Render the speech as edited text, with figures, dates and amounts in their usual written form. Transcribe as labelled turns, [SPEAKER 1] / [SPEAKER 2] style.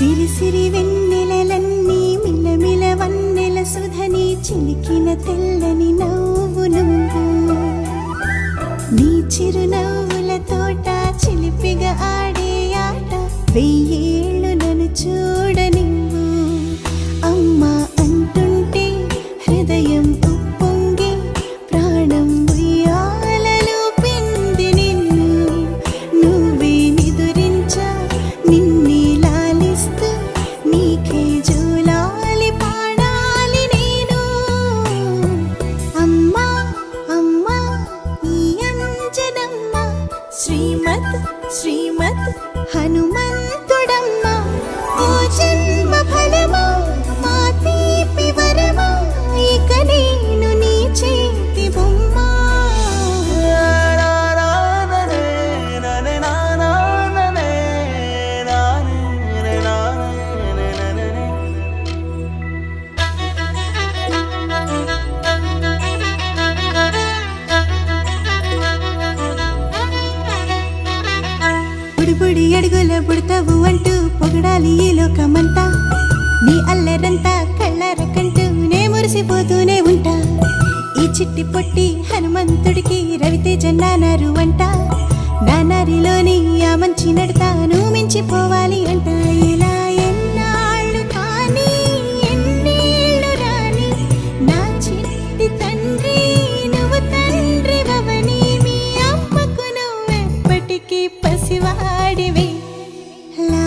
[SPEAKER 1] సిరి సిరి వెన్నెలలన్నీ మిలమిల వన్నెల సుధని చిలికిన తెల్లని నవ్వు నువ్వు నీ చిరునవ్వుల తోట చిలిపిగా ఆడే ఆట వెయ్యేళ్ళు నన్ను చూడనివ్వు అమ్మా అంటుంటే హృదయం ఉప్పొంగి ప్రాణం ఉయ్యాలలో పిండి నిన్ను నువ్వే నిదురించా నిన్నే లాలిస్తూ నీకే జోలాలి పాడాలి నేను అమ్మా అమ్మా ఈ అంజనమ్మ శ్రీమత్ శ్రీమత్ హనుమంతుడమ్మ ఓ జన్మ ఫలమా మా తీపి వరమా ఇక నేను నీ చేతి బొమ్మ బుడిబుడి అడుగుల బుడతావు అంటూ పొగడాలి ఈ లోకమంతా నీ అల్లరంతా కళ్ళారకంటూ నే మురిసిపోతూనే ఉంటా ఈ చిట్టి పొట్టి హనుమంతుడికి రవితేజ నానారు అంట నానారిలోని ఆ మంచి నడతాను మించిపోవాలి అంట ఇలా ఎన్నాళ్ళు కానీ ఎన్నేళ్ళు రాని నా చిట్టి తండ్రి నువ్వు తండ్రి భవని మీ అమ్మకు నువ్వెప్పటికీ పసివాడివి లా